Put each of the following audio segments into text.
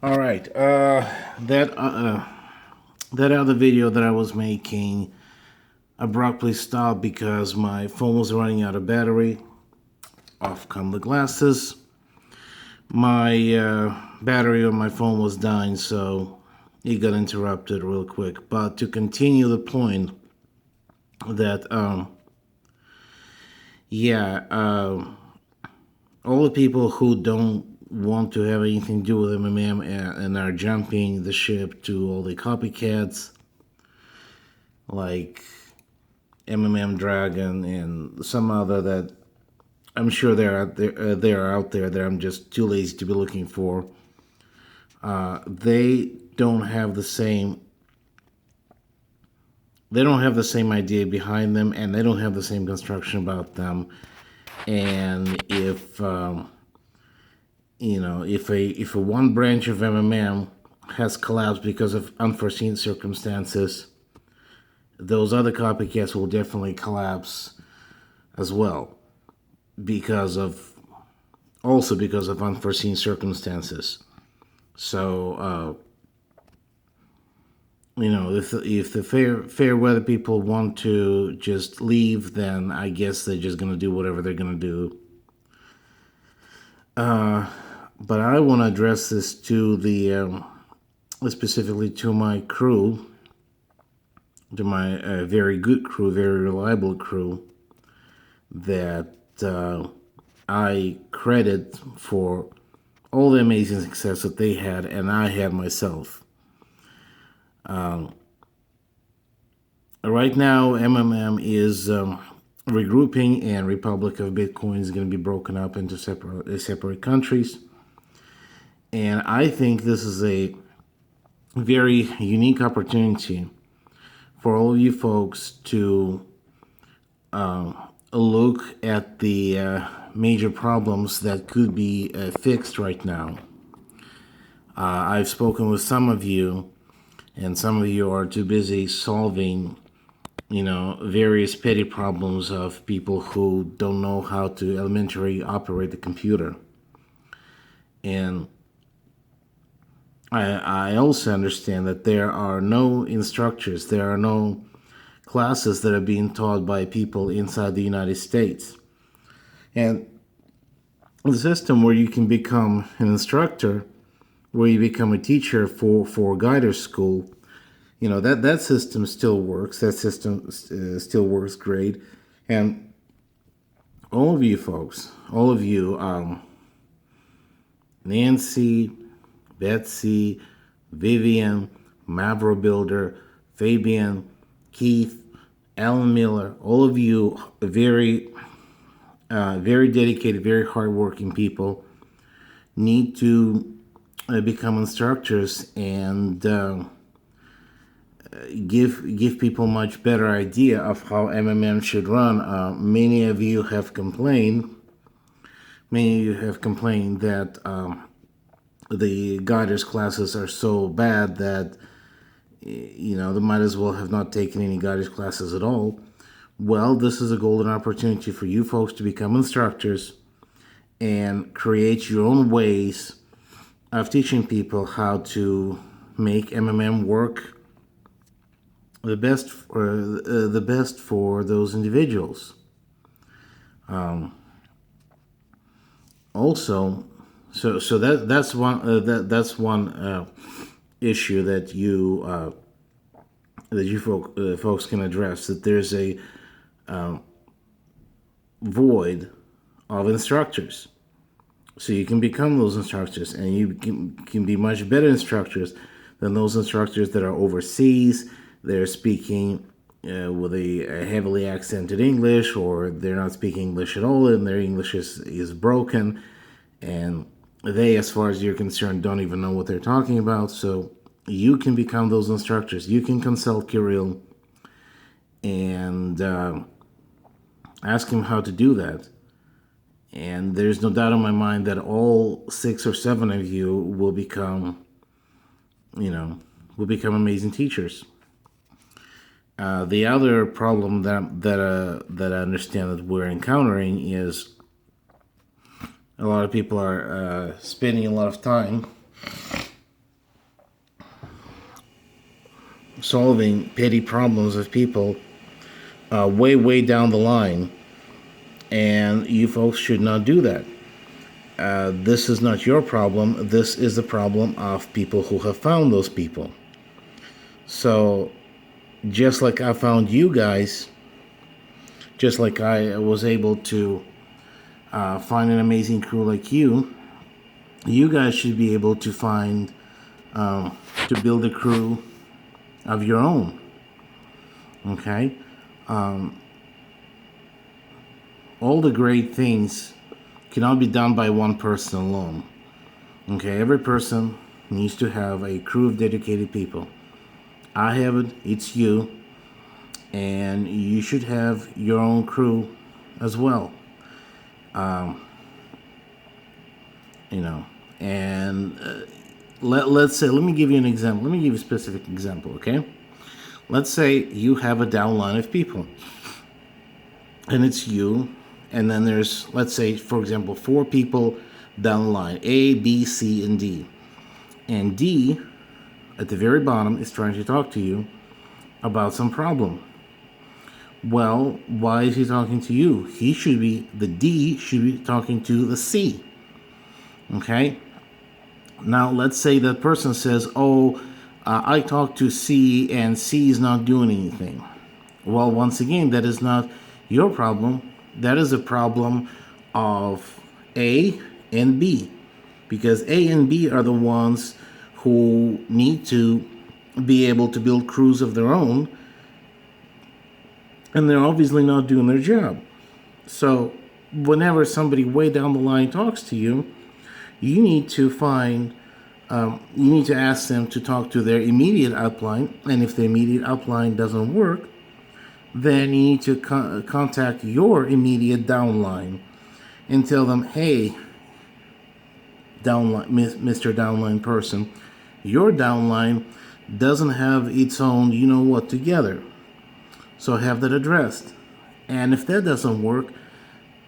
All right. That other video that I was making abruptly stopped because my phone was running out of battery. Off come the glasses. My battery on my phone was dying, so it got interrupted real quick. But to continue the point that yeah, all the people who don't want to have anything to do with MMM and are jumping the ship to all the copycats like MMM Dragon and some other that I'm sure they're out there that I'm just too lazy to be looking for. They don't have the same. They don't have the same idea behind them, and they don't have the same construction about them. And if a one branch of MMM has collapsed because of unforeseen circumstances, those other copycats will definitely collapse as well because of unforeseen circumstances. So if the fair weather people want to just leave, then I guess they're just gonna do whatever they're gonna do. But I want to address this to the specifically to my crew, to my very good crew, very reliable crew that I credit for all the amazing success that they had and I had myself. Right now, MMM is regrouping, and Republic of Bitcoin is going to be broken up into separate countries. And I think this is a very unique opportunity for all of you folks to look at the major problems that could be fixed right now. I've spoken with some of you, and some of you are too busy solving, various petty problems of people who don't know how to elementary operate the computer. And I also understand that there are no instructors, there are no classes that are being taught by people inside the United States. And the system where you can become an instructor, where you become a teacher for Guider School, that system still works. That system still works great. And all of you folks, all of you, Nancy, Betsy, Vivian, Mavro Builder, Fabian, Keith, Alan Miller, all of you very, very dedicated, very hardworking people need to become instructors and give people much better idea of how MMM should run. Many of you have complained. Many of you have complained that the guiders classes are so bad that they might as well have not taken any guiders classes at all. Well, this is a golden opportunity for you folks to become instructors and create your own ways of teaching people how to make MMM work the best for those individuals. Also, so that's one issue that you folks can address, that there's a void of instructors. So you can become those instructors, and you can be much better instructors than those instructors that are overseas. They're speaking with a heavily accented English, or they're not speaking English at all, and their English is broken, and they, as far as you're concerned, don't even know what they're talking about. So you can become those instructors. You can consult Kirill and ask him how to do that. And there's no doubt in my mind that all 6 or 7 of you will become amazing teachers. The other problem that I understand that we're encountering is a lot of people are spending a lot of time solving petty problems of people way down the line, and you folks should not do that. This is not your problem. This is the problem of people who have found those people. So, just like I found you guys, just like I was able to find an amazing crew like you guys should be able to find, to build a crew of your own. Okay? All the great things cannot be done by one person alone. Okay? Every person needs to have a crew of dedicated people. I have it, it's you, and you should have your own crew as well. You know, and let's say, let me give you an example. Let me give you a specific example, okay? Let's say you have a downline of people, and it's you, and then there's, let's say, for example, 4 people down the line, A, B, C, and D. And D, at the very bottom, is trying to talk to you about some problem. Well, why is he talking to you? The D should be talking to the C. Okay? Now, let's say that person says, I talked to C and C is not doing anything. Well, once again, that is not your problem. That is a problem of A and B. Because A and B are the ones who need to be able to build crews of their own, and they're obviously not doing their job. So whenever somebody way down the line talks to you, you need to ask them to talk to their immediate upline, and if the immediate upline doesn't work, then you need to contact your immediate downline and tell them, hey, downline, Mr. Downline person, your downline doesn't have its own you-know-what together. So have that addressed. And if that doesn't work,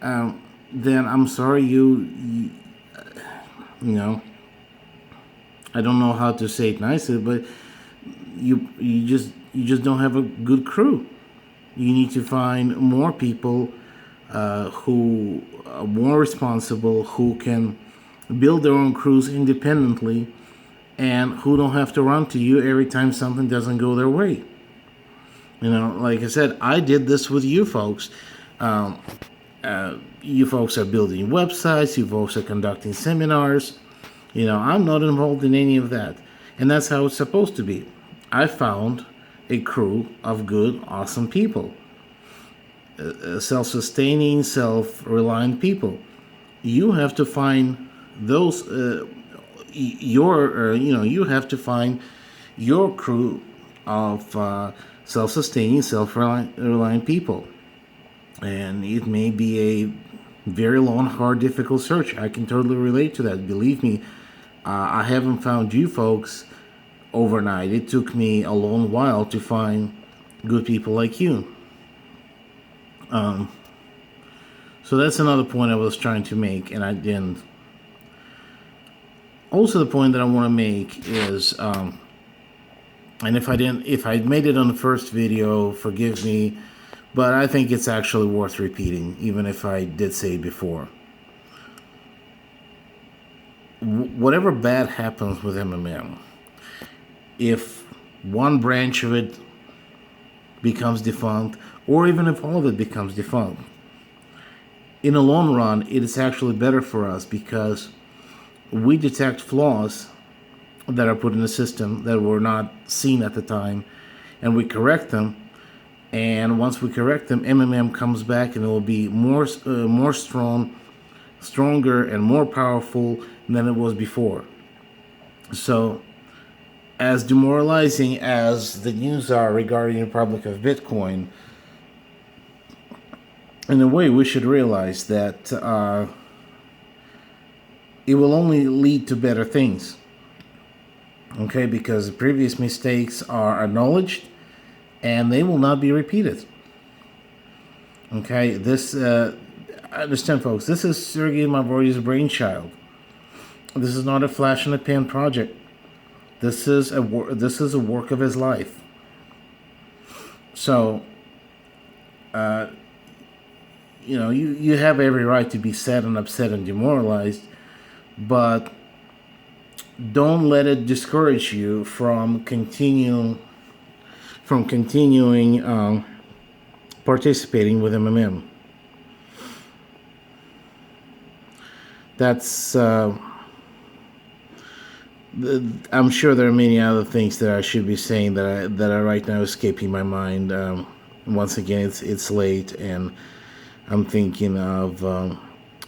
then I'm sorry, you know, I don't know how to say it nicely, but you just don't have a good crew. You need to find more people who are more responsible, who can build their own crews independently, and who don't have to run to you every time something doesn't go their way. You know, like I said, I did this with you folks. You folks are building websites. You folks are conducting seminars. You know, I'm not involved in any of that. And that's how it's supposed to be. I found a crew of good, awesome people. Self-sustaining, self-reliant people. You have to find those, you have to find your crew of self-sustaining, self-reliant people. And it may be a very long, hard, difficult search. I can totally relate to that. Believe me, I haven't found you folks overnight. It took me a long while to find good people like you. So that's another point I was trying to make, and I didn't. Also, the point that I want to make is, and if I made it on the first video, forgive me, but I think it's actually worth repeating, even if I did say it before. Whatever bad happens with MMM, if one branch of it becomes defunct, or even if all of it becomes defunct, in the long run, it is actually better for us because we detect flaws that are put in the system that were not seen at the time, and we correct them. And once we correct them, MMM comes back and it will be more stronger, and more powerful than it was before. So, as demoralizing as the news are regarding the Republic of Bitcoin, in a way, we should realize that it will only lead to better things. Okay, because previous mistakes are acknowledged and they will not be repeated. Okay, this, I understand, folks, this is Sergey Mavrody's brainchild. This is not a flash in the pan project. This is a work of his life. So, you have every right to be sad and upset and demoralized, but don't let it discourage you from continuing participating with MMM. That's I'm sure there are many other things that I should be saying that are right now escaping my mind. Once again, it's late, and I'm thinking of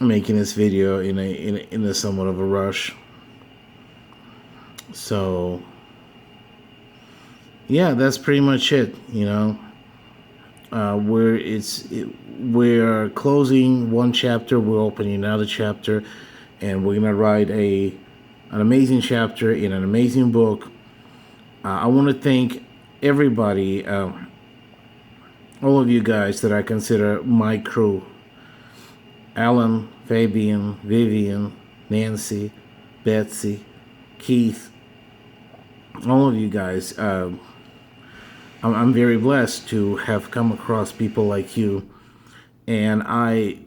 making this video in a somewhat of a rush. So yeah, that's pretty much it. We're closing one chapter, we're opening another chapter, and we're gonna write an amazing chapter in an amazing book. I want to thank everybody, all of you guys that I consider my crew: Alan, Fabian, Vivian, Nancy, Betsy, Keith, all of you guys. I'm very blessed to have come across people like you, and I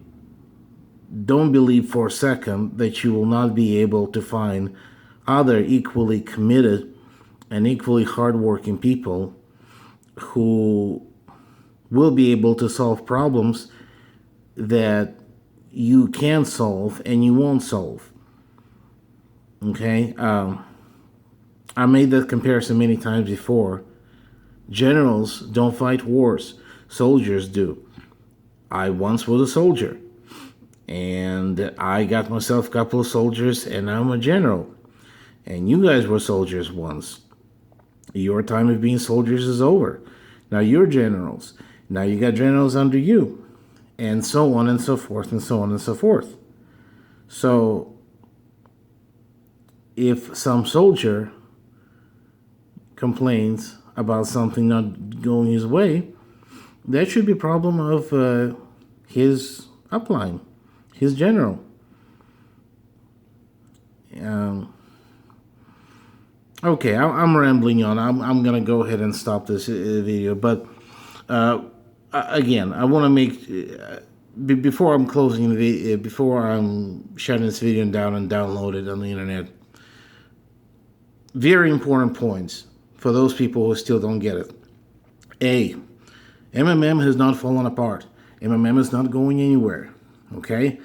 don't believe for a second that you will not be able to find other equally committed and equally hardworking people who will be able to solve problems that you can solve and you won't solve. Okay? I made that comparison many times before. Generals don't fight wars, soldiers do. I once was a soldier, and I got myself a couple of soldiers, and now I'm a general. And you guys were soldiers once. Your time of being soldiers is over. Now you're generals. Now you got generals under you, and so on and so forth, and so on and so forth. So if some soldier complains about something not going his way, that should be a problem of his upline, his general. Okay, I'm rambling on. I'm gonna go ahead and stop this video. But again, I want to make before I'm closing the before I'm shutting this video down and download it on the internet. Very important points for those people who still don't get it. A, MMM has not fallen apart. MMM is not going anywhere. Okay,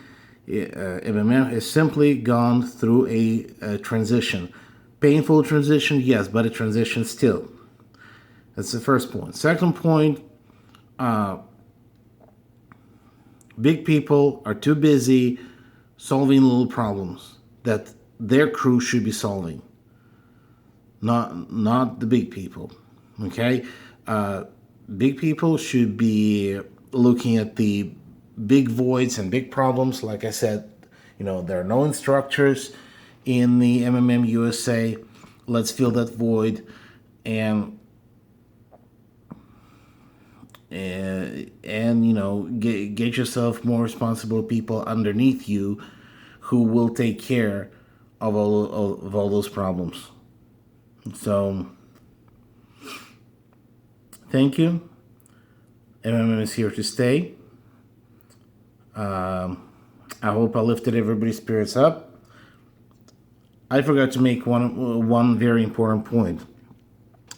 MMM has simply gone through a transition. Painful transition, yes, but a transition still. That's the first point. Second point, big people are too busy solving little problems that their crew should be solving, not the big people. Okay, big people should be looking at the big voids and big problems. Like I said, there are no instructors in the MMM USA. Let's fill that void and get yourself more responsible people underneath you who will take care of all those problems. So thank you. MMM is here to stay. I hope I lifted everybody's spirits up. I forgot to make one very important point.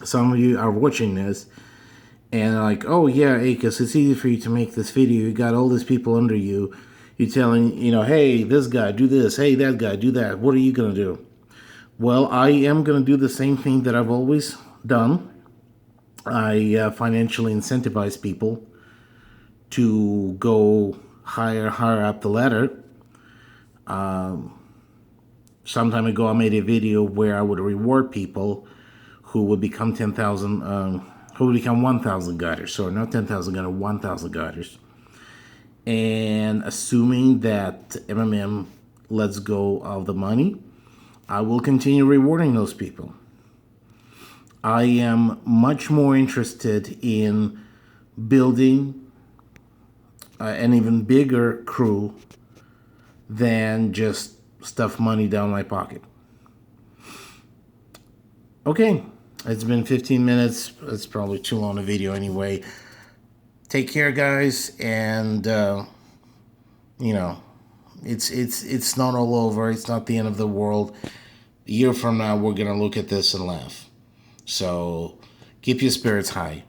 Some of you are watching this and like, oh yeah, Akis, it's easy for you to make this video. You got all these people under you. You're telling, hey, this guy, do this. Hey, that guy, do that. What are you going to do? Well, I am going to do the same thing that I've always done. I financially incentivize people to go higher up the ladder. Some time ago, I made a video where I would reward people who would become 10,000, who would become 1,000 guiders. Sorry, not 10,000 guiders, 1,000 guiders. And assuming that MMM lets go of the money, I will continue rewarding those people. I am much more interested in building an even bigger crew than just stuff money down my pocket. Okay, It's been 15 minutes. It's probably too long a video anyway. Take care, guys, and you know, it's not all over. It's not the end of the world. A year from now, we're gonna look at this and laugh. So keep your spirits high.